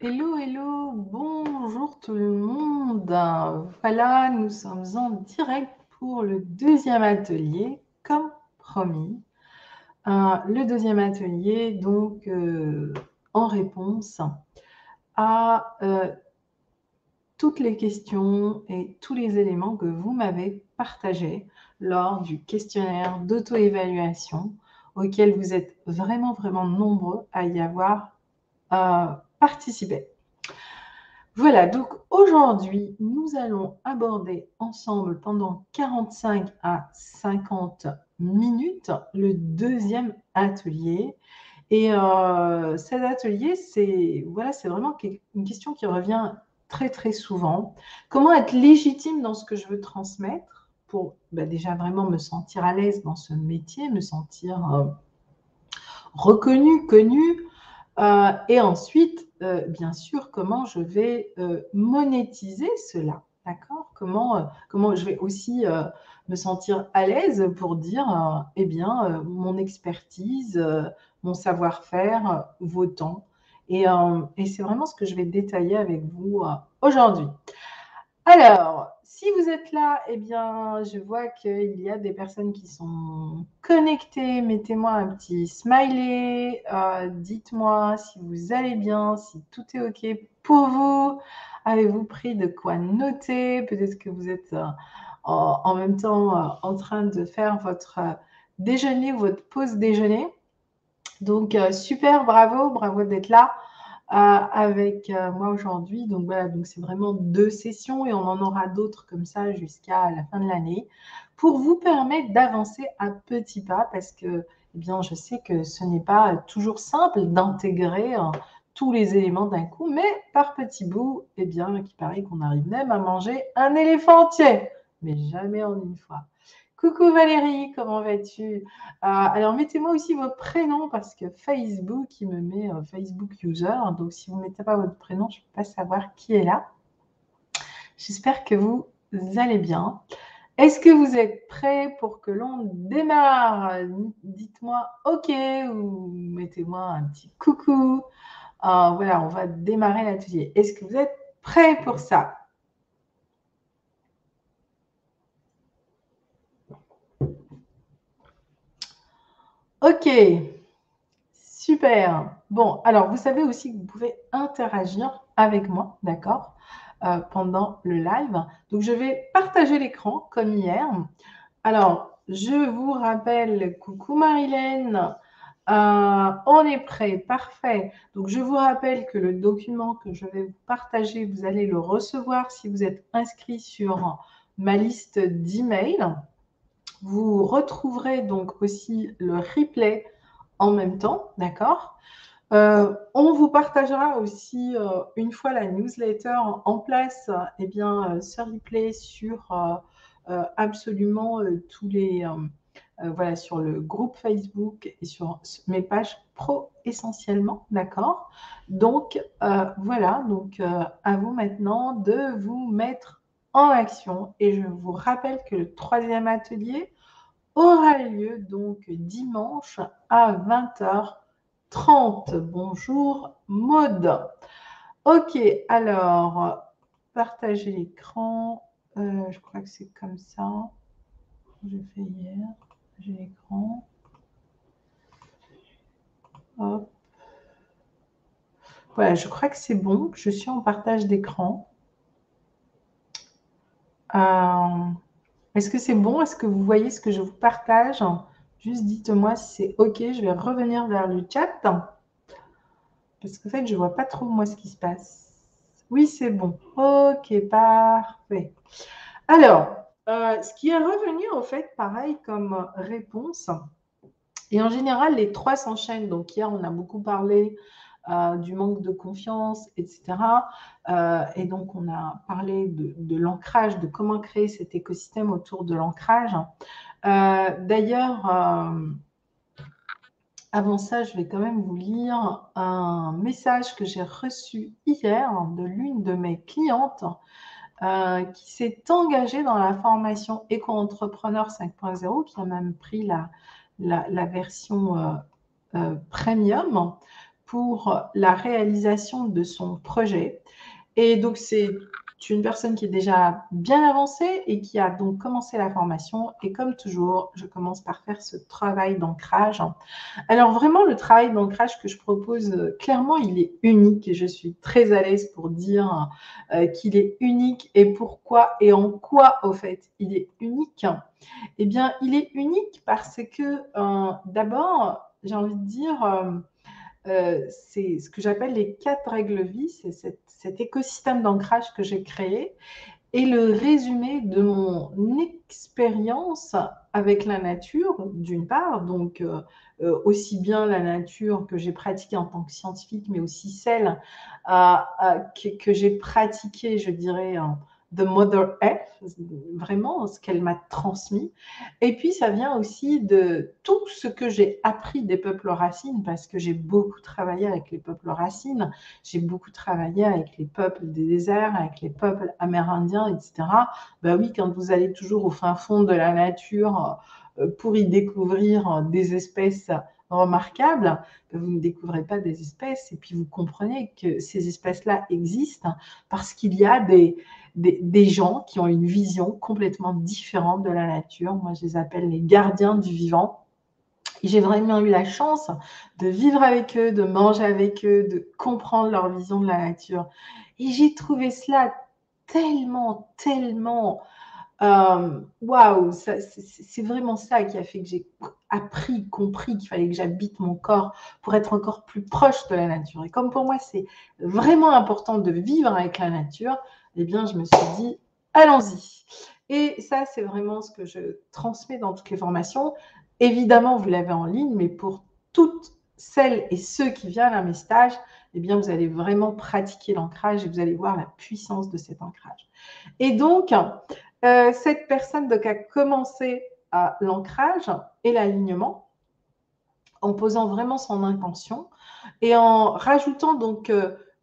Hello, hello, bonjour tout le monde. Voilà, nous sommes en direct pour le deuxième atelier, comme promis. Le deuxième atelier, donc, en réponse à toutes les questions et tous les éléments que vous m'avez partagés lors du questionnaire d'auto-évaluation auquel vous êtes vraiment, vraiment nombreux à y avoir participé. Voilà, donc aujourd'hui, nous allons aborder ensemble pendant 45 à 50 minutes le deuxième atelier. Et cet atelier, c'est vraiment une question qui revient très, très souvent. Comment être légitime dans ce que je veux transmettre pour déjà vraiment me sentir à l'aise dans ce métier, me sentir reconnue, connue, et ensuite, bien sûr, comment je vais monétiser cela, d'accord? Comment je vais aussi me sentir à l'aise pour dire, eh bien, mon expertise, mon savoir-faire vaut tant. Et c'est vraiment ce que je vais détailler avec vous aujourd'hui. Alors, si vous êtes là, eh bien, je vois qu'il y a des personnes qui sont connectées. Mettez-moi un petit smiley. Dites-moi si vous allez bien, si tout est OK pour vous. Avez-vous pris de quoi noter? Peut-être que vous êtes en même temps en train de faire votre déjeuner, votre pause déjeuner. Donc, super, bravo, bravo d'être là avec moi aujourd'hui. Donc voilà, donc c'est vraiment 2 sessions et on en aura d'autres comme ça jusqu'à la fin de l'année pour vous permettre d'avancer à petits pas parce que, eh bien, je sais que ce n'est pas toujours simple d'intégrer tous les éléments d'un coup, mais par petits bouts, eh bien, il paraît qu'on arrive même à manger un éléphant entier, mais jamais en une fois. Coucou Valérie, comment vas-tu? Alors, mettez-moi aussi vos prénoms parce que Facebook, il me met Facebook user. Donc, si vous ne mettez pas votre prénom, je ne peux pas savoir qui est là. J'espère que vous allez bien. Est-ce que vous êtes prêts pour que l'on démarre? Dites-moi OK ou mettez-moi un petit coucou. Voilà, on va démarrer l'atelier. Est-ce que vous êtes prêts pour ça? OK. Super. Bon, alors vous savez aussi que vous pouvez interagir avec moi, d'accord, pendant le live. Donc, je vais partager l'écran comme hier. Alors, je vous rappelle, coucou Marilène, on est prêt, parfait. Donc, je vous rappelle que le document que je vais vous partager, vous allez le recevoir si vous êtes inscrit sur ma liste d'emails. Vous retrouverez donc aussi le replay en même temps, d'accord? On vous partagera aussi, une fois la newsletter en place, eh bien, ce replay sur absolument tous les, voilà, sur le groupe Facebook et sur mes pages pro essentiellement, d'accord? Donc, voilà, donc à vous maintenant de vous mettre en action et je vous rappelle que le troisième atelier aura lieu donc dimanche à 20h30. Bonjour Maude. Ok, alors, partager l'écran. Je crois que c'est comme ça. J'ai fait hier. J'ai l'écran. Hop. Voilà, je crois que c'est bon. Je suis en partage d'écran. Est-ce que c'est bon? Est-ce que vous voyez ce que je vous partage? Juste dites-moi si c'est OK. Je vais revenir vers le chat. Parce qu'en fait, je ne vois pas trop, moi, ce qui se passe. Oui, c'est bon. OK, parfait. Alors, ce qui est revenu, en fait, pareil comme réponse, et en général, les trois s'enchaînent. Donc, hier, on a beaucoup parlé du manque de confiance, etc. Et donc, on a parlé de l'ancrage, de comment créer cet écosystème autour de l'ancrage. D'ailleurs, avant ça, je vais quand même vous lire un message que j'ai reçu hier de l'une de mes clientes qui s'est engagée dans la formation Éco-entrepreneur 5.0, qui a même pris la version premium pour la réalisation de son projet. Et donc, c'est une personne qui est déjà bien avancée et qui a donc commencé la formation. Et comme toujours, je commence par faire ce travail d'ancrage. Alors vraiment, le travail d'ancrage que je propose, clairement, il est unique et je suis très à l'aise pour dire qu'il est unique et pourquoi et en quoi, au fait, il est unique. Eh bien, il est unique parce que d'abord, j'ai envie de dire, c'est ce que j'appelle les 4 règles vie, c'est cet écosystème d'ancrage que j'ai créé et le résumé de mon expérience avec la nature, d'une part, donc aussi bien la nature que j'ai pratiquée en tant que scientifique, mais aussi celle que j'ai pratiquée, je dirais, de Mother Earth, vraiment ce qu'elle m'a transmis. Et puis, ça vient aussi de tout ce que j'ai appris des peuples racines, parce que j'ai beaucoup travaillé avec les peuples racines, j'ai beaucoup travaillé avec les peuples des déserts, avec les peuples amérindiens, etc. Ben oui, quand vous allez toujours au fin fond de la nature pour y découvrir des espèces remarquables, vous ne découvrez pas des espèces et puis vous comprenez que ces espèces-là existent parce qu'il y a des gens qui ont une vision complètement différente de la nature. Moi, je les appelle les gardiens du vivant. J'ai vraiment eu la chance de vivre avec eux, de manger avec eux, de comprendre leur vision de la nature. Et j'ai trouvé cela tellement waouh, c'est vraiment ça qui a fait que j'ai appris, compris qu'il fallait que j'habite mon corps pour être encore plus proche de la nature. Et comme pour moi, c'est vraiment important de vivre avec la nature, eh bien, je me suis dit, allons-y. Et ça, c'est vraiment ce que je transmets dans toutes les formations. Évidemment, vous l'avez en ligne, mais pour toutes celles et ceux qui viennent à mes stages, eh bien, vous allez vraiment pratiquer l'ancrage et vous allez voir la puissance de cet ancrage. Et donc, cette personne donc, a commencé à l'ancrage et l'alignement en posant vraiment son intention et en rajoutant donc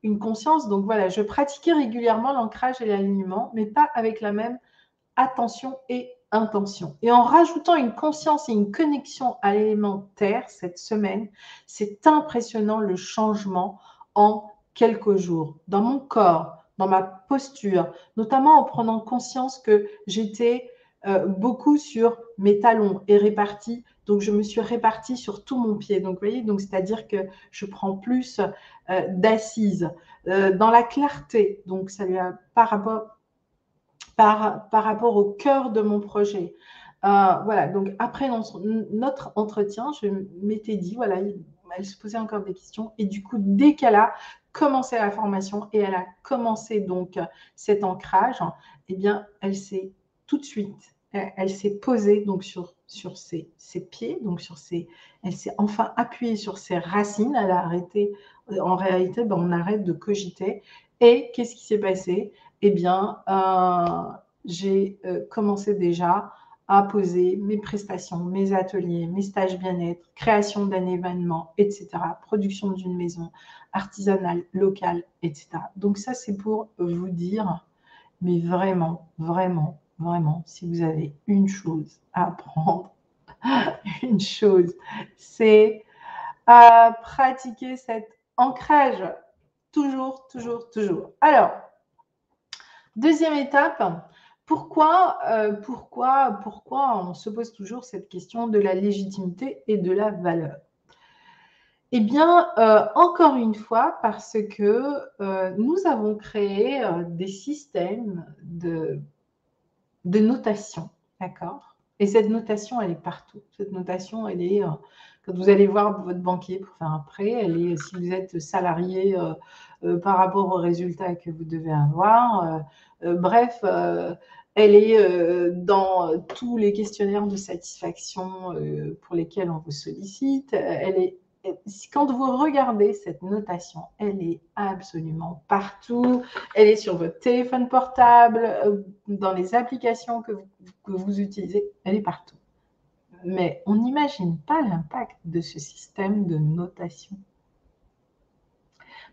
une conscience. Donc voilà, je pratiquais régulièrement l'ancrage et l'alignement, mais pas avec la même attention et intention. Et en rajoutant une conscience et une connexion à l'élément terre cette semaine, c'est impressionnant le changement en quelques jours dans mon corps, dans ma posture, notamment en prenant conscience que j'étais beaucoup sur mes talons et répartie. Donc, je me suis répartie sur tout mon pied. Donc, vous voyez, donc c'est-à-dire que je prends plus d'assises dans la clarté. Donc, ça lui a par rapport au cœur de mon projet. Voilà, donc après notre entretien, je m'étais dit, voilà, elle se posait encore des questions. Et du coup, dès qu'elle a commencé la formation et elle a commencé donc cet ancrage, eh bien, elle s'est tout de suite, elle s'est posée donc sur ses pieds, donc elle s'est enfin appuyée sur ses racines. Elle a arrêté, en réalité, ben, on arrête de cogiter. Et qu'est-ce qui s'est passé? Eh bien, j'ai commencé déjà à poser mes prestations, mes ateliers, mes stages bien-être, création d'un événement, etc., production d'une maison artisanale, locale, etc. Donc ça, c'est pour vous dire, mais vraiment, vraiment, vraiment, si vous avez une chose à apprendre, une chose, c'est à pratiquer cet ancrage. Toujours, toujours, toujours. Alors, deuxième étape, pourquoi on se pose toujours cette question de la légitimité et de la valeur? Eh bien, encore une fois, parce que nous avons créé des systèmes de notation, d'accord? Et cette notation, elle est partout. Cette notation, elle est, quand vous allez voir votre banquier pour faire un prêt, elle est, si vous êtes salarié par rapport aux résultats que vous devez avoir, bref, elle est dans tous les questionnaires de satisfaction pour lesquels on vous sollicite. Elle est quand vous regardez cette notation, elle est absolument partout. Elle est sur votre téléphone portable, dans les applications que vous utilisez, elle est partout. Mais on n'imagine pas l'impact de ce système de notation.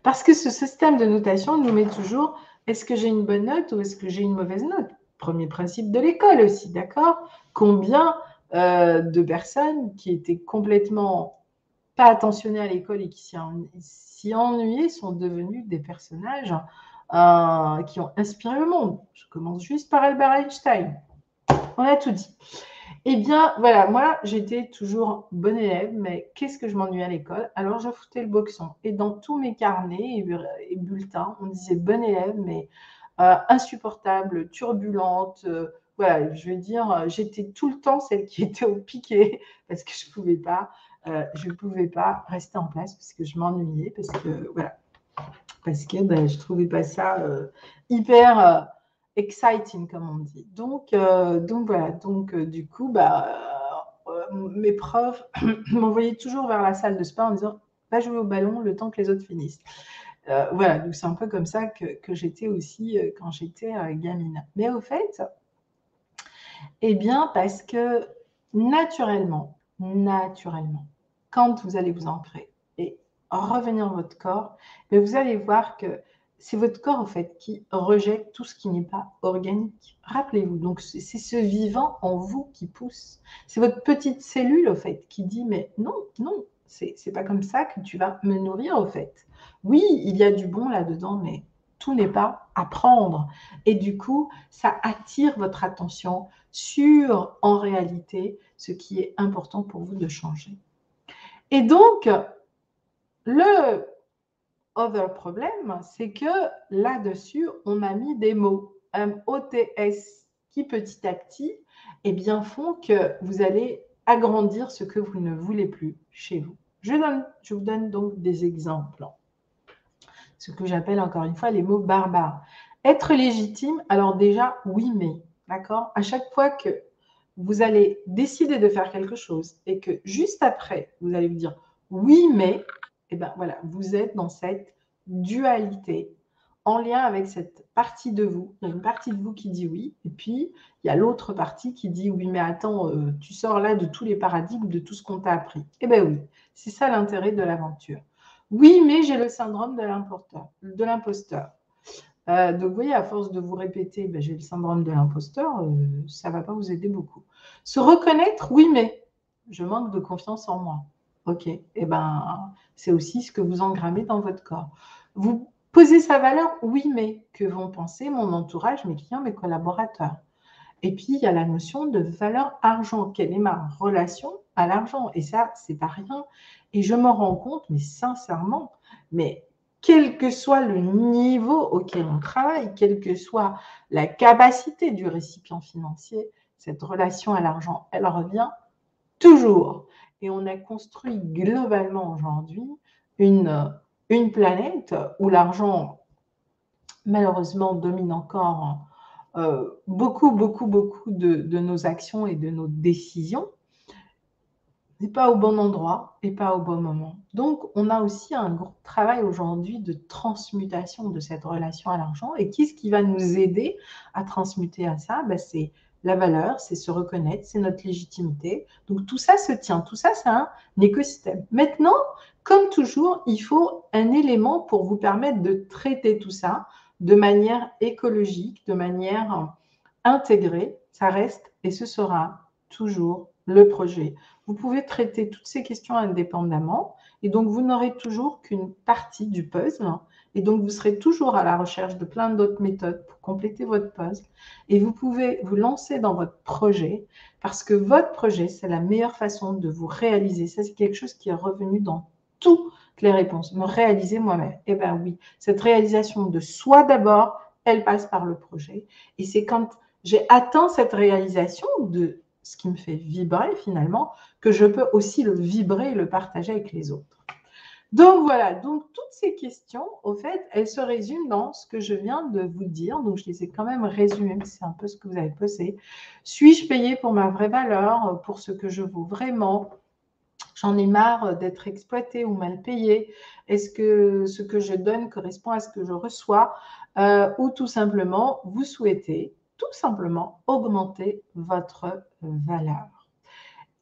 Parce que ce système de notation nous met toujours, est-ce que j'ai une bonne note ou est-ce que j'ai une mauvaise note? Premier principe de l'école aussi, d'accord? Combien de personnes qui étaient complètement pas attentionnés à l'école et qui s'y ennuyaient sont devenus des personnages qui ont inspiré le monde. Je commence juste par Albert Einstein. On a tout dit. Eh bien, voilà, moi, j'étais toujours bonne élève, mais qu'est-ce que je m'ennuyais à l'école? Alors, je foutais le boxon. Et dans tous mes carnets et bulletins, on disait bonne élève, mais insupportable, turbulente. Voilà, je veux dire, j'étais tout le temps celle qui était au piquet parce que je ne pouvais pas rester en place parce que je m'ennuyais, parce que voilà, parce que ben, je trouvais pas ça hyper exciting, comme on dit. Donc voilà, du coup, mes profs m'envoyaient toujours vers la salle de sport en disant va jouer au ballon le temps que les autres finissent. Voilà, donc c'est un peu comme ça que j'étais aussi quand j'étais gamine. Mais au fait, eh bien, parce que naturellement, quand vous allez vous ancrer et revenir dans votre corps, mais vous allez voir que c'est votre corps en fait qui rejette tout ce qui n'est pas organique. Rappelez-vous, donc c'est ce vivant en vous qui pousse. C'est votre petite cellule en fait qui dit mais non, non, c'est pas comme ça que tu vas me nourrir en fait. Oui, il y a du bon là-dedans, mais tout n'est pas à prendre. Et du coup, ça attire votre attention sur, en réalité, ce qui est important pour vous de changer. Et donc, le other problème, c'est que là-dessus, on a mis des mots, M-O-T-S, qui petit à petit, eh bien, font que vous allez agrandir ce que vous ne voulez plus chez vous. Je vous donne donc des exemples. Ce que j'appelle encore une fois les mots barbares. Être légitime, alors déjà, oui, mais, d'accord? À chaque fois que vous allez décider de faire quelque chose et que juste après, vous allez vous dire oui, mais, eh bien voilà, vous êtes dans cette dualité en lien avec cette partie de vous. Il y a une partie de vous qui dit oui, et puis il y a l'autre partie qui dit oui, mais attends, tu sors là de tous les paradigmes, de tout ce qu'on t'a appris. Eh bien oui, c'est ça l'intérêt de l'aventure. Oui, mais j'ai le syndrome de l'imposteur. Donc, vous voyez, à force de vous répéter, j'ai le syndrome de l'imposteur, ça ne va pas vous aider beaucoup. Se reconnaître, oui, mais je manque de confiance en moi. OK, eh ben, c'est aussi ce que vous engrammez dans votre corps. Vous posez sa valeur, oui, mais que vont penser mon entourage, mes clients, mes collaborateurs? Et puis, il y a la notion de valeur argent. Quelle est ma relation à l'argent? Et ça, c'est pas rien. Et je me rends compte, mais sincèrement, mais quel que soit le niveau auquel on travaille, quelle que soit la capacité du récipient financier, cette relation à l'argent, elle revient toujours. Et on a construit globalement aujourd'hui une planète où l'argent, malheureusement, domine encore beaucoup de nos actions et de nos décisions, n'est pas au bon endroit et pas au bon moment. Donc, on a aussi un gros travail aujourd'hui de transmutation de cette relation à l'argent. Et qu'est-ce qui va nous aider à transmuter à ça? C'est la valeur, c'est se reconnaître, c'est notre légitimité. Donc, tout ça se tient. Tout ça, c'est un écosystème. Maintenant, comme toujours, il faut un élément pour vous permettre de traiter tout ça de manière écologique, de manière intégrée. Ça reste et ce sera toujours le projet. Vous pouvez traiter toutes ces questions indépendamment et donc vous n'aurez toujours qu'une partie du puzzle et donc vous serez toujours à la recherche de plein d'autres méthodes pour compléter votre puzzle et vous pouvez vous lancer dans votre projet parce que votre projet, c'est la meilleure façon de vous réaliser. Ça, c'est quelque chose qui est revenu dans toutes les réponses. Me réaliser moi-même. Eh bien oui, cette réalisation de soi d'abord, elle passe par le projet et c'est quand j'ai atteint cette réalisation de ce qui me fait vibrer finalement, que je peux aussi le vibrer et le partager avec les autres. Donc voilà, donc toutes ces questions, au fait, elles se résument dans ce que je viens de vous dire. Donc je les ai quand même résumées, c'est un peu ce que vous avez posé. Suis-je payée pour ma vraie valeur, pour ce que je vaux vraiment? J'en ai marre d'être exploitée ou mal payée. Est-ce que ce que je donne correspond à ce que je reçois? Ou tout simplement, vous souhaitez tout simplement augmenter votre valeur.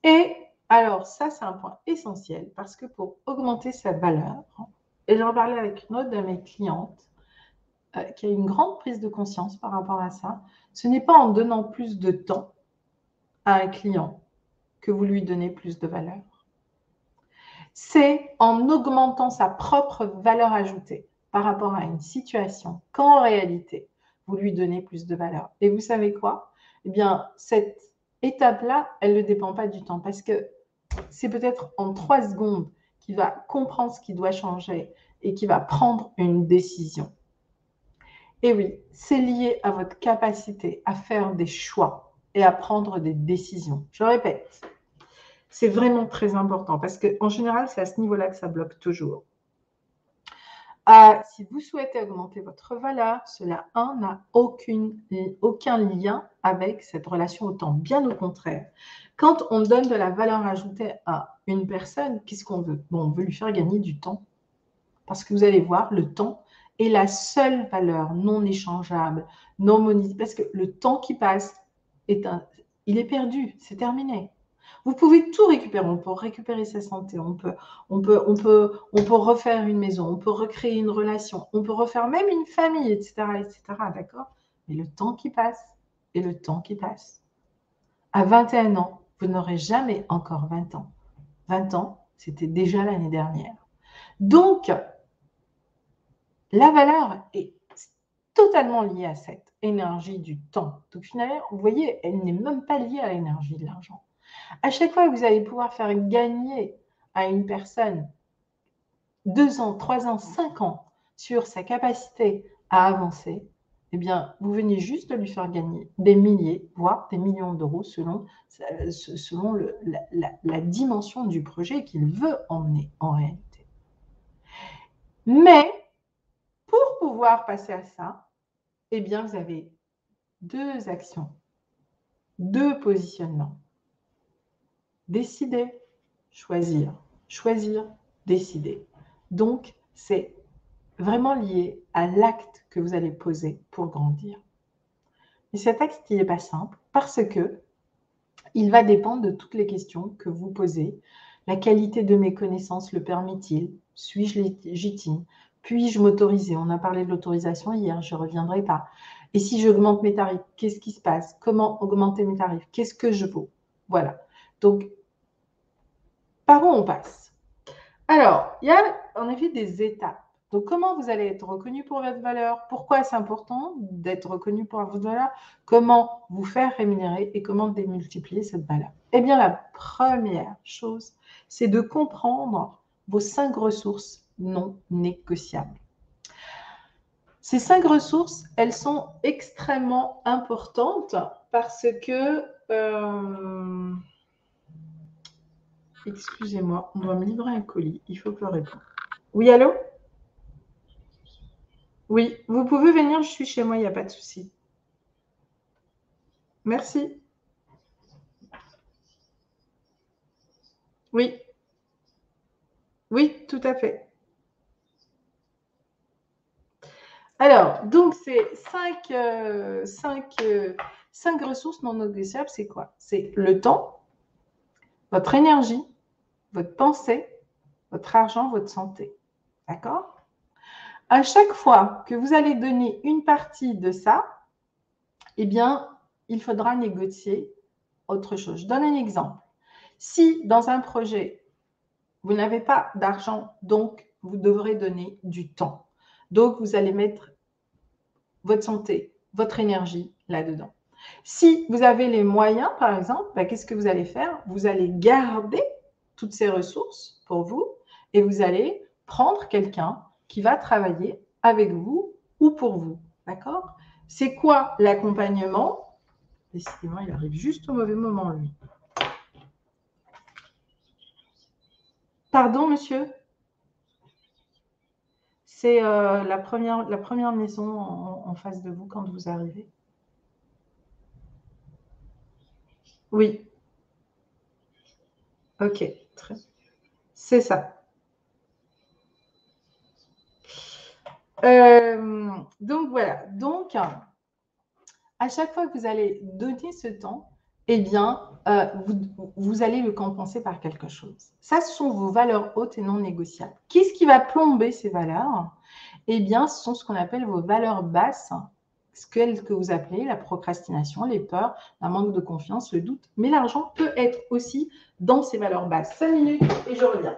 Et alors, ça, c'est un point essentiel parce que pour augmenter sa valeur, et j'en parlais avec une autre de mes clientes qui a une grande prise de conscience par rapport à ça, ce n'est pas en donnant plus de temps à un client que vous lui donnez plus de valeur. c'est en augmentant sa propre valeur ajoutée par rapport à une situation qu'en réalité, vous lui donnez plus de valeur. Et vous savez quoi? Eh bien, cette étape-là, elle ne dépend pas du temps parce que c'est peut-être en 3 secondes qu'il va comprendre ce qui doit changer et qu'il va prendre une décision. Et oui, c'est lié à votre capacité à faire des choix et à prendre des décisions. Je répète, c'est vraiment très important parce qu'en général, c'est à ce niveau-là que ça bloque toujours. Si vous souhaitez augmenter votre valeur, cela n'a aucun lien avec cette relation au temps. Bien au contraire. Quand on donne de la valeur ajoutée à une personne, qu'est-ce qu'on veut? Bon, on veut lui faire gagner du temps. Parce que vous allez voir, le temps est la seule valeur non échangeable, non monétaire. Parce que le temps qui passe, il est perdu, c'est terminé. Vous pouvez tout récupérer. On peut récupérer sa santé, on peut refaire une maison, on peut recréer une relation, on peut refaire même une famille, etc., d'accord? Mais le temps qui passe, et le temps qui passe. À 21 ans, vous n'aurez jamais encore 20 ans. 20 ans, c'était déjà l'année dernière. Donc, la valeur est totalement liée à cette énergie du temps. Donc, finalement, vous voyez, elle n'est même pas liée à l'énergie de l'argent. À chaque fois que vous allez pouvoir faire gagner à une personne 2 ans, 3 ans, 5 ans sur sa capacité à avancer, eh bien, vous venez juste de lui faire gagner des milliers, voire des millions d'euros selon la dimension du projet qu'il veut emmener en réalité. Mais pour pouvoir passer à ça, eh bien, vous avez 2 actions, 2 positionnements. Décider, choisir, choisir, décider. Donc, c'est vraiment lié à l'acte que vous allez poser pour grandir. Et cet acte, il n'est pas simple parce que il va dépendre de toutes les questions que vous posez. La qualité de mes connaissances le permet-il? Suis-je légitime? Puis-je m'autoriser? On a parlé de l'autorisation hier, je ne reviendrai pas. Et si j'augmente mes tarifs, qu'est-ce qui se passe? Comment augmenter mes tarifs? Qu'est-ce que je vaux? Voilà. Donc, par où on passe? Alors, il y a en effet des étapes. Donc, comment vous allez être reconnu pour votre valeur? Pourquoi c'est important d'être reconnu pour votre valeur? Comment vous faire rémunérer et comment démultiplier cette valeur? Eh bien, la première chose, c'est de comprendre vos 5 ressources non négociables. Ces 5 ressources, elles sont extrêmement importantes parce que... excusez-moi, on doit me livrer un colis. Il faut que je réponde. Oui, allô? Oui, vous pouvez venir, je suis chez moi, il n'y a pas de souci. Merci. Oui, oui, tout à fait. Alors, donc, c'est 5 ressources non négociables, c'est quoi? C'est le temps, votre énergie, votre pensée, votre argent, votre santé. D'accord? À chaque fois que vous allez donner une partie de ça, eh bien, il faudra négocier autre chose. Je donne un exemple. Si dans un projet, vous n'avez pas d'argent, donc vous devrez donner du temps. Donc, vous allez mettre votre santé, votre énergie là-dedans. Si vous avez les moyens, par exemple, qu'est-ce que vous allez faire? Vous allez garder toutes ces ressources pour vous et vous allez prendre quelqu'un qui va travailler avec vous ou pour vous. D'accord? C'est quoi l'accompagnement? Décidément, il arrive juste au mauvais moment, lui. Pardon, monsieur? C'est la première maison en face de vous quand vous arrivez. Oui. Ok. C'est ça. Donc voilà. Donc, à chaque fois que vous allez donner ce temps, eh bien, vous allez le compenser par quelque chose. Ça, ce sont vos valeurs hautes et non négociables. Qu'est-ce qui va plomber ces valeurs? Eh bien, ce sont ce qu'on appelle vos valeurs basses, ce que vous appelez la procrastination, les peurs, un manque de confiance, le doute. Mais l'argent peut être aussi dans ces valeurs basses. 5 minutes et je reviens.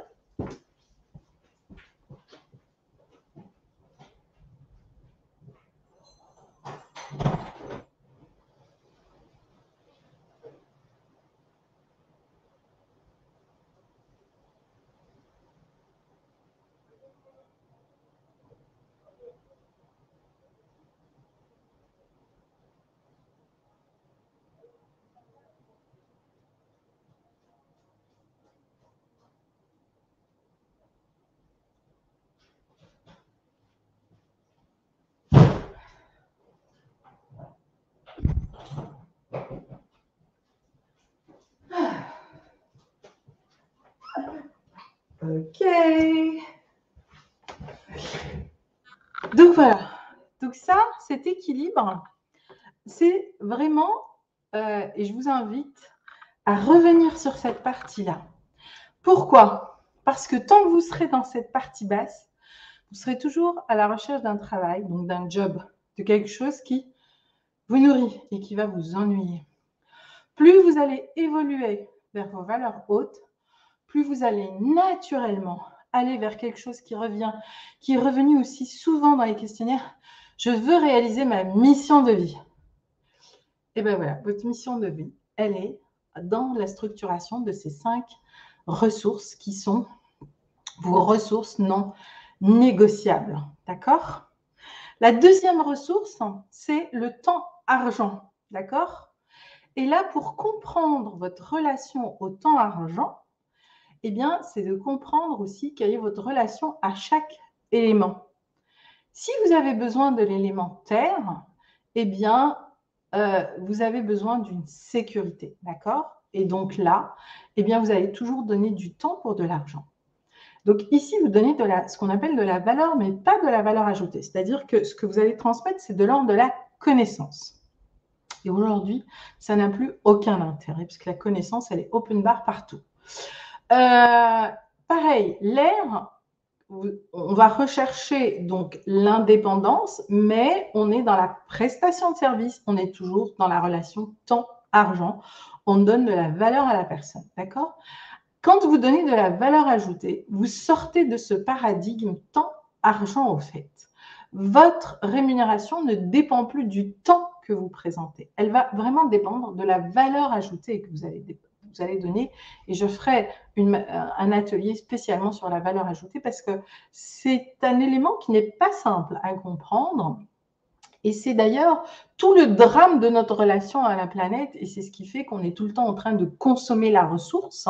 Ok. Donc voilà. Donc ça, cet équilibre, c'est vraiment, et je vous invite à revenir sur cette partie-là. Pourquoi? Parce que tant que vous serez dans cette partie basse, vous serez toujours à la recherche d'un travail, donc d'un job, de quelque chose qui vous nourrit et qui va vous ennuyer. Plus vous allez évoluer vers vos valeurs hautes, plus vous allez naturellement aller vers quelque chose qui est revenu aussi souvent dans les questionnaires. Je veux réaliser ma mission de vie. Et bien voilà, votre mission de vie, elle est dans la structuration de ces 5 ressources qui sont vos ressources non négociables. D'accord? La deuxième ressource, c'est le temps-argent. D'accord? Et là, pour comprendre votre relation au temps-argent, eh bien, c'est de comprendre aussi quelle est votre relation à chaque élément. Si vous avez besoin de l'élément terre, eh bien, vous avez besoin d'une sécurité, d'accord? Et donc là, eh bien, vous allez toujours donner du temps pour de l'argent. Donc ici, vous donnez ce qu'on appelle de la valeur, mais pas de la valeur ajoutée. C'est-à-dire que ce que vous allez transmettre, c'est de l'ordre de la connaissance. Et aujourd'hui, ça n'a plus aucun intérêt, puisque la connaissance, elle est open bar partout. Pareil, l'air, on va rechercher donc l'indépendance, mais on est dans la prestation de service, on est toujours dans la relation temps-argent. On donne de la valeur à la personne, d'accord? Quand vous donnez de la valeur ajoutée, vous sortez de ce paradigme temps-argent au fait. Votre rémunération ne dépend plus du temps que vous présentez. Elle va vraiment dépendre de la valeur ajoutée que vous allez donner. Et je ferai un atelier spécialement sur la valeur ajoutée parce que c'est un élément qui n'est pas simple à comprendre. Et c'est d'ailleurs tout le drame de notre relation à la planète, et c'est ce qui fait qu'on est tout le temps en train de consommer la ressource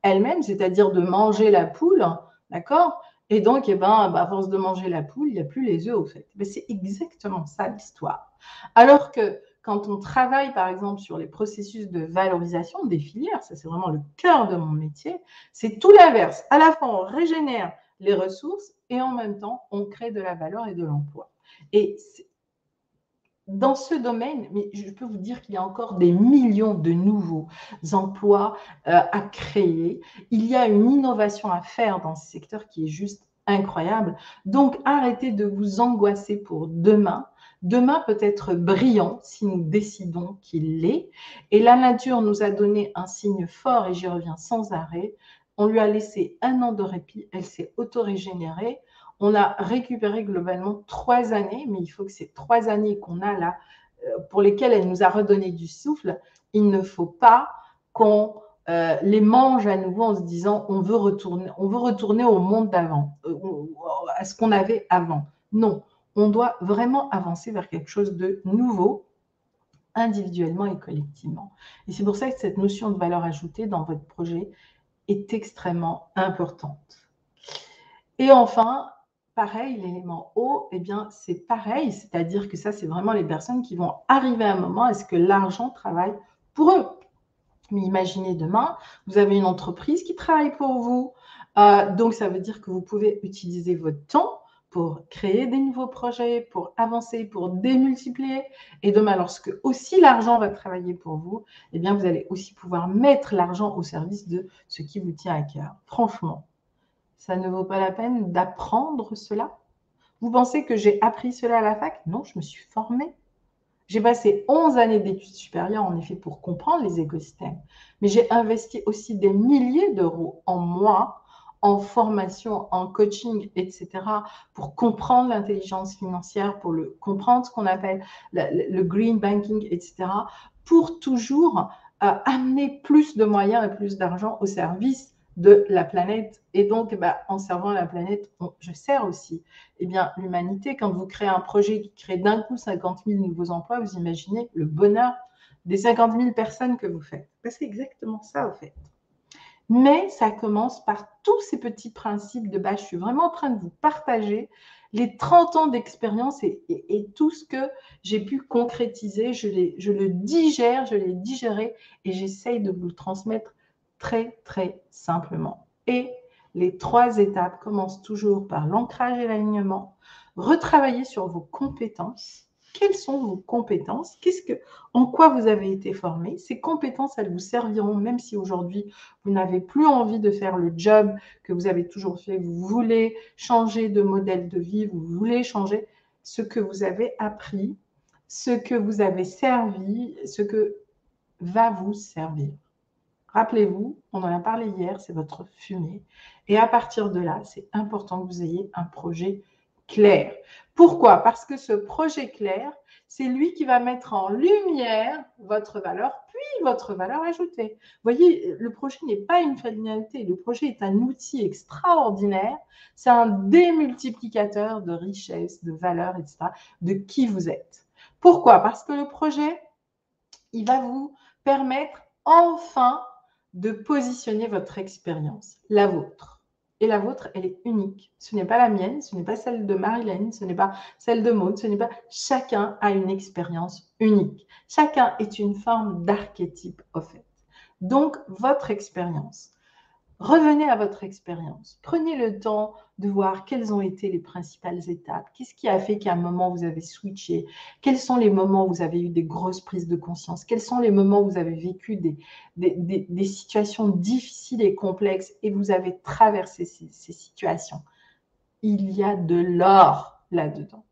elle-même, c'est-à-dire de manger la poule, d'accord? Et donc, eh ben, à force de manger la poule, il n'y a plus les œufs, au fait. Mais c'est exactement ça l'histoire. Alors que quand on travaille, par exemple, sur les processus de valorisation des filières, ça c'est vraiment le cœur de mon métier, c'est tout l'inverse. À la fois, on régénère les ressources et en même temps, on crée de la valeur et de l'emploi. Et dans ce domaine, mais je peux vous dire qu'il y a encore des millions de nouveaux emplois à créer. Il y a une innovation à faire dans ce secteur qui est juste incroyable. Donc, arrêtez de vous angoisser pour demain. Demain peut être brillant si nous décidons qu'il l'est. Et la nature nous a donné un signe fort, et j'y reviens sans arrêt. On lui a laissé 1 an de répit, elle s'est auto-régénérée. On a récupéré globalement 3 années, mais il faut que ces 3 années qu'on a là, pour lesquelles elle nous a redonné du souffle, il ne faut pas qu'on les mange à nouveau en se disant on veut retourner au monde d'avant, à ce qu'on avait avant. Non, on doit vraiment avancer vers quelque chose de nouveau, individuellement et collectivement. Et c'est pour ça que cette notion de valeur ajoutée dans votre projet est extrêmement importante. Et enfin, pareil, l'élément eau, eh bien, c'est pareil, c'est-à-dire que ça, c'est vraiment les personnes qui vont arriver à un moment à ce que l'argent travaille pour eux. Mais imaginez demain, vous avez une entreprise qui travaille pour vous, donc ça veut dire que vous pouvez utiliser votre temps pour créer des nouveaux projets, pour avancer, pour démultiplier. Et demain, lorsque aussi l'argent va travailler pour vous, eh bien, vous allez aussi pouvoir mettre l'argent au service de ce qui vous tient à cœur. Franchement, ça ne vaut pas la peine d'apprendre cela? Vous pensez que j'ai appris cela à la fac? Non, je me suis formée. J'ai passé 11 années d'études supérieures, en effet, pour comprendre les écosystèmes. Mais j'ai investi aussi des milliers d'euros en moi, en formation, en coaching, etc., pour comprendre l'intelligence financière, pour comprendre ce qu'on appelle le green banking, etc., pour toujours amener plus de moyens et plus d'argent au service de la planète. Et donc, en servant la planète, je sers aussi l'humanité. Quand vous créez un projet qui crée d'un coup 50 000 nouveaux emplois, vous imaginez le bonheur des 50 000 personnes que vous faites. C'est exactement ça, au fait. Mais ça commence par tous ces petits principes de base. Je suis vraiment en train de vous partager les 30 ans d'expérience et tout ce que j'ai pu concrétiser. Je le digère, je l'ai digéré et j'essaye de vous le transmettre très, très simplement. Et Les 3 étapes commencent toujours par l'ancrage et l'alignement. Retravailler sur vos compétences. Quelles sont vos compétences? En quoi vous avez été formé? Ces compétences, elles vous serviront même si aujourd'hui, vous n'avez plus envie de faire le job que vous avez toujours fait. Vous voulez changer de modèle de vie, vous voulez changer ce que vous avez appris, ce que vous avez servi, ce que va vous servir. Rappelez-vous, on en a parlé hier, c'est votre fumier. Et à partir de là, c'est important que vous ayez un projet clair. Pourquoi? Parce que ce projet clair, c'est lui qui va mettre en lumière votre valeur, puis votre valeur ajoutée. Vous voyez, le projet n'est pas une finalité, le projet est un outil extraordinaire, c'est un démultiplicateur de richesse, de valeur, etc., de qui vous êtes. Pourquoi? Parce que le projet, il va vous permettre enfin de positionner votre expérience, la vôtre. Et la vôtre, elle est unique. Ce n'est pas la mienne, ce n'est pas celle de Marilyn, ce n'est pas celle de Maud, ce n'est pas... Chacun a une expérience unique. Chacun est une forme d'archétype, au fait. Donc, votre expérience. Revenez à votre expérience. Prenez le temps de voir quelles ont été les principales étapes. Qu'est-ce qui a fait qu'à un moment, vous avez switché? Quels sont les moments où vous avez eu des grosses prises de conscience? Quels sont les moments où vous avez vécu des situations difficiles et complexes et vous avez traversé ces situations? Il y a de l'or là-dedans.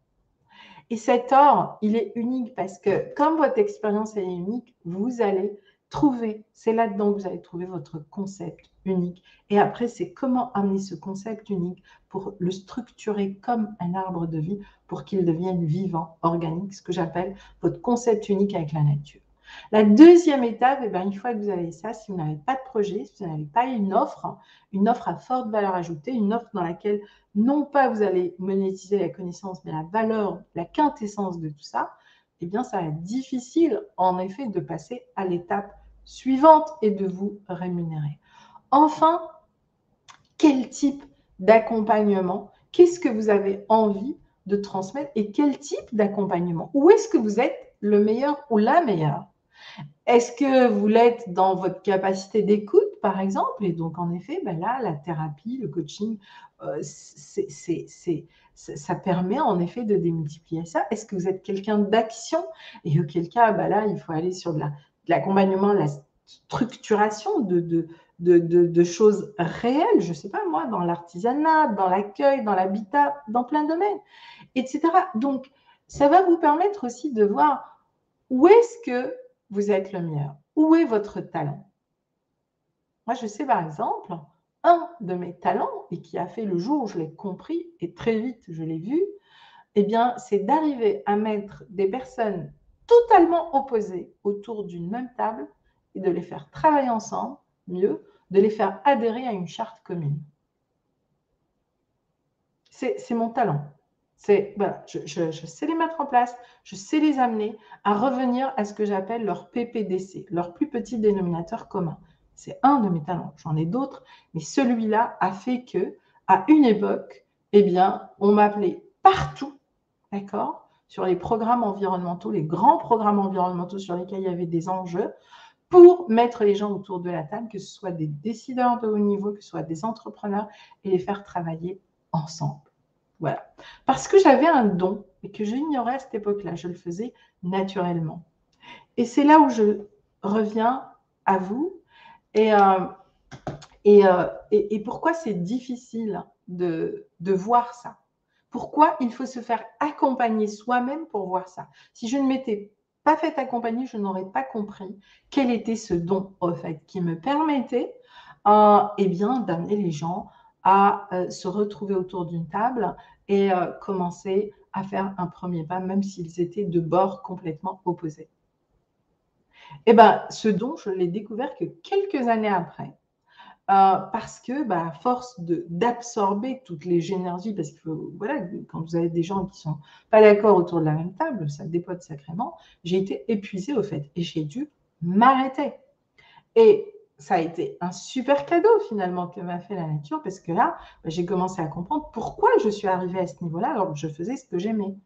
Et cet or, il est unique parce que comme votre expérience est unique, vous allez trouver, c'est là-dedans que vous allez trouver votre concept unique. Et après, c'est comment amener ce concept unique pour le structurer comme un arbre de vie pour qu'il devienne vivant, organique, ce que j'appelle votre concept unique avec la nature. La deuxième étape, eh bien, une fois que vous avez ça, si vous n'avez pas de projet, si vous n'avez pas une offre à forte valeur ajoutée, une offre dans laquelle non pas vous allez monétiser la connaissance, mais la valeur, la quintessence de tout ça, eh bien, ça va être difficile, en effet, de passer à l'étape suivante et de vous rémunérer. Enfin, quel type d'accompagnement? Qu'est-ce que vous avez envie de transmettre et quel type d'accompagnement? Où est-ce que vous êtes le meilleur ou la meilleure? Est-ce que vous l'êtes dans votre capacité d'écoute, par exemple? Et donc, en effet, ben là, la thérapie, le coaching, ça permet en effet de démultiplier ça. Est-ce que vous êtes quelqu'un d'action? Et auquel cas, ben là, il faut aller sur de l'accompagnement, la structuration de choses réelles, je ne sais pas moi, dans l'artisanat, dans l'accueil, dans l'habitat, dans plein de domaines, etc. Donc, ça va vous permettre aussi de voir où est-ce que vous êtes le meilleur. Où est votre talent? Moi, je sais par exemple, un de mes talents, et qui a fait le jour où je l'ai compris, et très vite je l'ai vu, eh bien, c'est d'arriver à mettre des personnes totalement opposées autour d'une même table et de les faire travailler ensemble, mieux, de les faire adhérer à une charte commune. C'est mon talent. Voilà, je sais les mettre en place, je sais les amener à revenir à ce que j'appelle leur PPDC, leur plus petit dénominateur commun. C'est un de mes talents. J'en ai d'autres, mais celui-là a fait que, à une époque, eh bien, on m'appelait partout, d'accord, sur les programmes environnementaux, les grands programmes environnementaux sur lesquels il y avait des enjeux, pour mettre les gens autour de la table, que ce soit des décideurs de haut niveau, que ce soit des entrepreneurs, et les faire travailler ensemble. Voilà. Parce que j'avais un don et que j'ignorais à cette époque-là. Je le faisais naturellement. Et c'est là où je reviens à vous. Et pourquoi c'est difficile de voir ça? Pourquoi il faut se faire accompagner soi-même pour voir ça? Si je ne m'étais pas fait accompagner, je n'aurais pas compris quel était ce don, au fait, qui me permettait eh bien, d'amener les gens à se retrouver autour d'une table et commencer à faire un premier pas, même s'ils étaient de bords complètement opposés. Eh bien, ce don, je l'ai découvert que quelques années après, parce que, à force d'absorber toutes les énergies, parce que voilà, quand vous avez des gens qui ne sont pas d'accord autour de la même table, ça dépote sacrément, j'ai été épuisée au fait et j'ai dû m'arrêter. Et ça a été un super cadeau finalement que m'a fait la nature parce que là, j'ai commencé à comprendre pourquoi je suis arrivée à ce niveau-là alors que je faisais ce que j'aimais.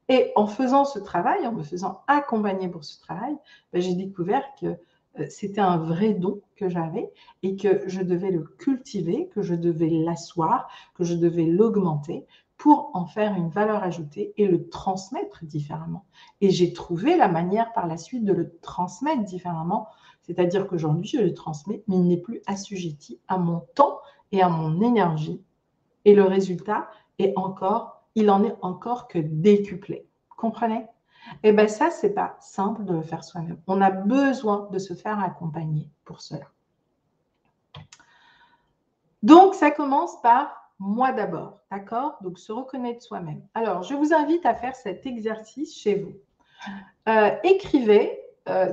Et en faisant ce travail, en me faisant accompagner pour ce travail, j'ai découvert que c'était un vrai don que j'avais et que je devais le cultiver, que je devais l'asseoir, que je devais l'augmenter pour en faire une valeur ajoutée et le transmettre différemment. Et j'ai trouvé la manière par la suite de le transmettre différemment, c'est-à-dire qu'aujourd'hui, je le transmets, mais il n'est plus assujetti à mon temps et à mon énergie. Et le résultat est encore, il en est encore que décuplé. Comprenez? Eh bien, ça, c'est pas simple de le faire soi-même. On a besoin de se faire accompagner pour cela. Donc, ça commence par moi d'abord, d'accord? Donc, se reconnaître soi-même. Alors, je vous invite à faire cet exercice chez vous. Écrivez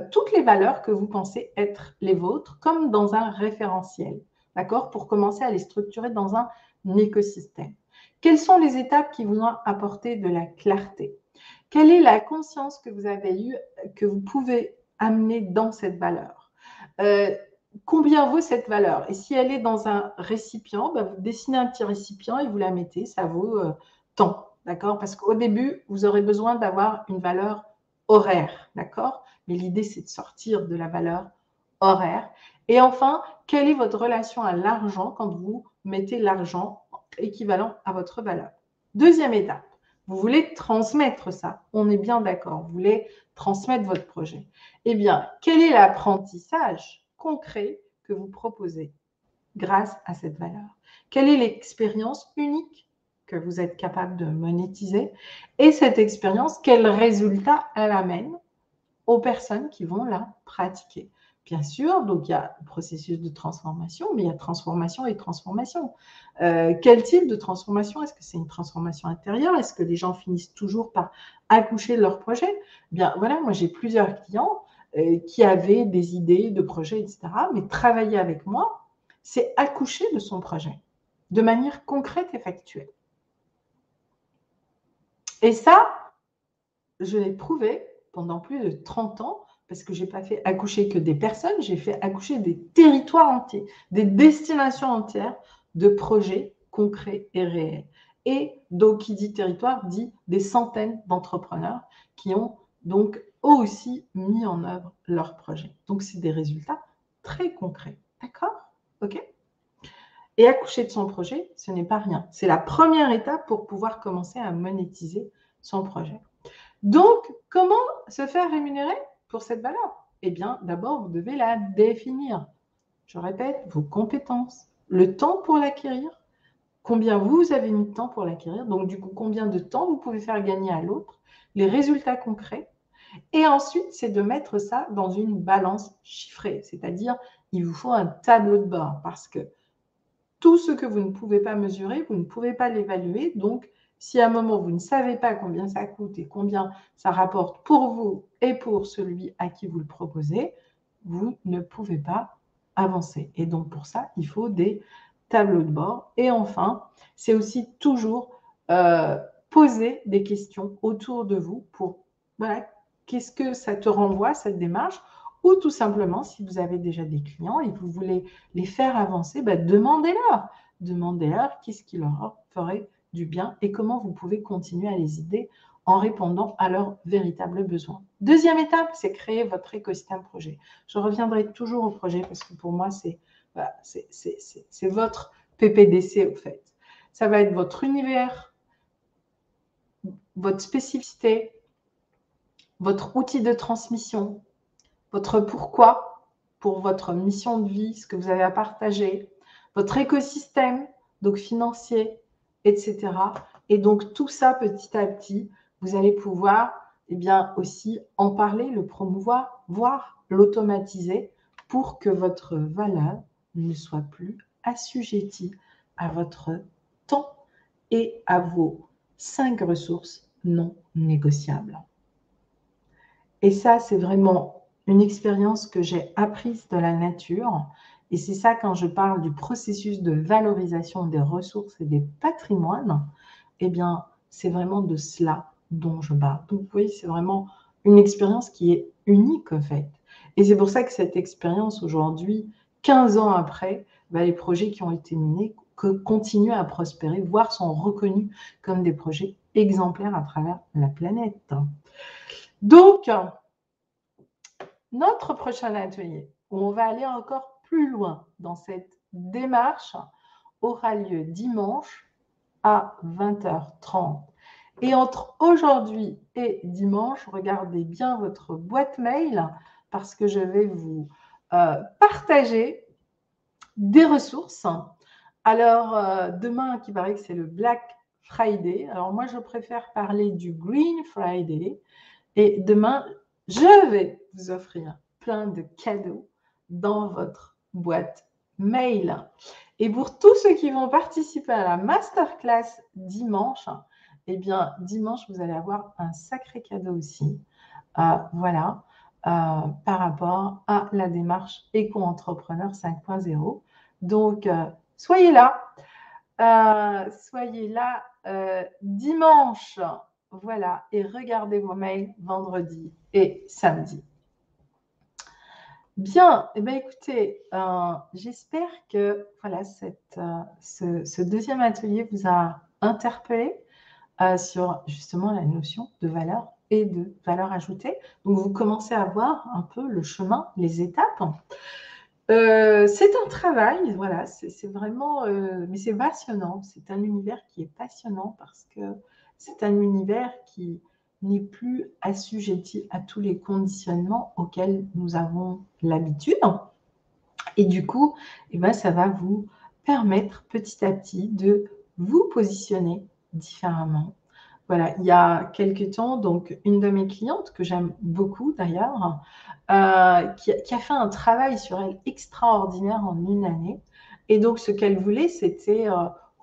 toutes les valeurs que vous pensez être les vôtres comme dans un référentiel, d'accord? Pour commencer à les structurer dans un écosystème. Quelles sont les étapes qui vous ont apporté de la clarté? Quelle est la conscience que vous avez eue, que vous pouvez amener dans cette valeur? Combien vaut cette valeur? Et si elle est dans un récipient, ben vous dessinez un petit récipient et vous la mettez, ça vaut tant, d'accord? Parce qu'au début, vous aurez besoin d'avoir une valeur horaire, d'accord? Mais l'idée, c'est de sortir de la valeur horaire. Et enfin, quelle est votre relation à l'argent quand vous mettez l'argent équivalent à votre valeur? Deuxième étape, vous voulez transmettre ça. On est bien d'accord, vous voulez transmettre votre projet. Eh bien, quel est l'apprentissage concret que vous proposez grâce à cette valeur? Quelle est l'expérience unique que vous êtes capable de monétiser? Et cette expérience, quel résultat elle amène aux personnes qui vont la pratiquer? Bien sûr, donc il y a le processus de transformation, mais il y a transformation et transformation. Quel type de transformation? Est-ce que c'est une transformation intérieure? Est-ce que les gens finissent toujours par accoucher de leur projet? Bien voilà, moi j'ai plusieurs clients qui avaient des idées de projets, etc. Mais travailler avec moi, c'est accoucher de son projet de manière concrète et factuelle. Et ça, je l'ai prouvé pendant plus de 30 ans parce que je n'ai pas fait accoucher que des personnes, j'ai fait accoucher des territoires entiers, des destinations entières de projets concrets et réels. Et donc, qui dit territoire, dit des centaines d'entrepreneurs qui ont donc eux aussi mis en œuvre leurs projets. Donc, c'est des résultats très concrets. D'accord? OK? Et accoucher de son projet, ce n'est pas rien. C'est la première étape pour pouvoir commencer à monétiser son projet. Donc, comment se faire rémunérer pour cette valeur? Eh bien, d'abord, vous devez la définir. Je répète, vos compétences, le temps pour l'acquérir, combien vous avez mis de temps pour l'acquérir, donc du coup, combien de temps vous pouvez faire gagner à l'autre, les résultats concrets. Et ensuite, c'est de mettre ça dans une balance chiffrée, c'est-à-dire, il vous faut un tableau de bord parce que tout ce que vous ne pouvez pas mesurer, vous ne pouvez pas l'évaluer. Donc, si à un moment, vous ne savez pas combien ça coûte et combien ça rapporte pour vous et pour celui à qui vous le proposez, vous ne pouvez pas avancer. Et donc, pour ça, il faut des tableaux de bord. Et enfin, c'est aussi toujours poser des questions autour de vous pour, voilà, qu'est-ce que ça te renvoie, cette démarche? Ou tout simplement, si vous avez déjà des clients et que vous voulez les faire avancer, ben, demandez-leur. Demandez-leur qu'est-ce qui leur ferait du bien et comment vous pouvez continuer à les aider en répondant à leurs véritables besoins. Deuxième étape, c'est créer votre écosystème projet. Je reviendrai toujours au projet parce que pour moi, c'est voilà, votre PPDC au fait. Ça va être votre univers, votre spécificité, votre outil de transmission, votre pourquoi pour votre mission de vie, ce que vous avez à partager, votre écosystème, donc financier, etc. Et donc tout ça, petit à petit, vous allez pouvoir bien, aussi en parler, le promouvoir, voire l'automatiser pour que votre valeur ne soit plus assujettie à votre temps et à vos 5 ressources non négociables. Et ça, c'est vraiment une expérience que j'ai apprise de la nature. Et c'est ça, quand je parle du processus de valorisation des ressources et des patrimoines, eh bien, c'est vraiment de cela dont je parle. Donc, vous voyez, c'est vraiment une expérience qui est unique, en fait. Et c'est pour ça que cette expérience, aujourd'hui, 15 ans après, les projets qui ont été menés continuent à prospérer, voire sont reconnus comme des projets exemplaires à travers la planète. Donc, notre prochain atelier, où on va aller encore plus loin dans cette démarche, aura lieu dimanche à 20h30. Et entre aujourd'hui et dimanche, regardez bien votre boîte mail parce que je vais vous partager des ressources. Alors, demain, qui paraît que c'est le Black Friday. Alors, moi, je préfère parler du Green Friday. Et demain, je vais vous offrir plein de cadeaux dans votre boîte mail. Et pour tous ceux qui vont participer à la masterclass dimanche, eh bien, dimanche, vous allez avoir un sacré cadeau aussi. Voilà, par rapport à la démarche éco-entrepreneur 5.0. Donc, soyez là. Soyez là dimanche. Voilà, et regardez vos mails vendredi et samedi. Bien, eh bien écoutez, j'espère que voilà, ce deuxième atelier vous a interpellé sur justement la notion de valeur et de valeur ajoutée. Donc, vous commencez à voir un peu le chemin, les étapes. C'est un travail, voilà, c'est vraiment, mais c'est passionnant. C'est un univers qui est passionnant parce que c'est un univers qui n'est plus assujetti à tous les conditionnements auxquels nous avons l'habitude. Et du coup, eh ben, ça va vous permettre petit à petit de vous positionner différemment. Voilà, il y a quelques temps, donc une de mes clientes, que j'aime beaucoup d'ailleurs, qui a fait un travail sur elle extraordinaire en une année. Et donc, ce qu'elle voulait, c'était,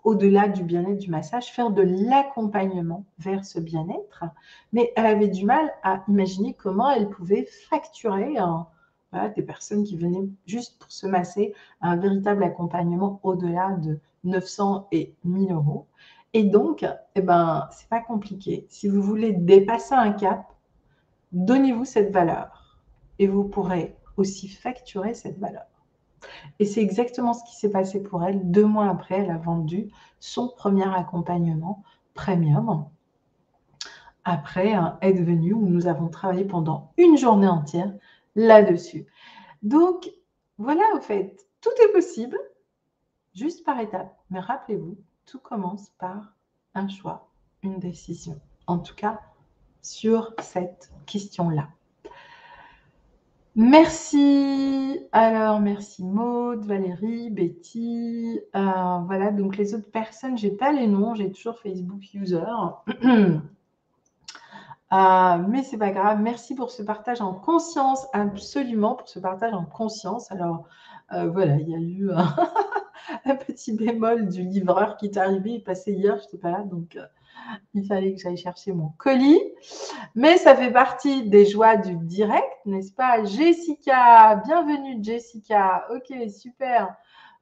au-delà du bien-être, du massage, faire de l'accompagnement vers ce bien-être. Mais elle avait du mal à imaginer comment elle pouvait facturer voilà, des personnes qui venaient juste pour se masser, un véritable accompagnement au-delà de 900 et 1000 euros. Et donc, eh ben, c'est pas compliqué. Si vous voulez dépasser un cap, donnez-vous cette valeur et vous pourrez aussi facturer cette valeur. Et c'est exactement ce qui s'est passé pour elle. 2 mois après, elle a vendu son premier accompagnement premium après un Aide Venue où nous avons travaillé pendant une journée entière là-dessus. Donc, voilà, au fait, tout est possible, juste par étapes. Mais rappelez-vous, tout commence par un choix, une décision. En tout cas, sur cette question-là. Merci. Alors, merci Maude, Valérie, Betty. Voilà, donc les autres personnes, je n'ai pas les noms, j'ai toujours Facebook User. Mais c'est pas grave. Merci pour ce partage en conscience, absolument pour ce partage en conscience. Alors, voilà, il y a eu un petit bémol du livreur qui est arrivé, il est passé hier, je n'étais pas là, donc il fallait que j'aille chercher mon colis. Mais ça fait partie des joies du direct, n'est-ce pas? Jessica, bienvenue Jessica. Ok, super.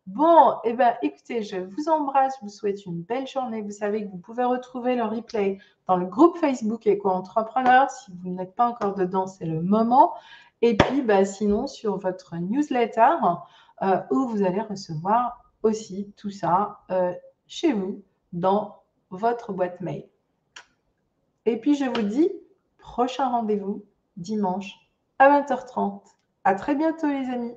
Bon, eh bien, écoutez, je vous embrasse, je vous souhaite une belle journée. Vous savez que vous pouvez retrouver le replay dans le groupe Facebook Éco-entrepreneur. Si vous n'êtes pas encore dedans, c'est le moment. Et puis, bah, sinon, sur votre newsletter, où vous allez recevoir aussi tout ça chez vous, dans votre boîte mail. Et puis, je vous dis, prochain rendez-vous dimanche à 20h30. À très bientôt, les amis.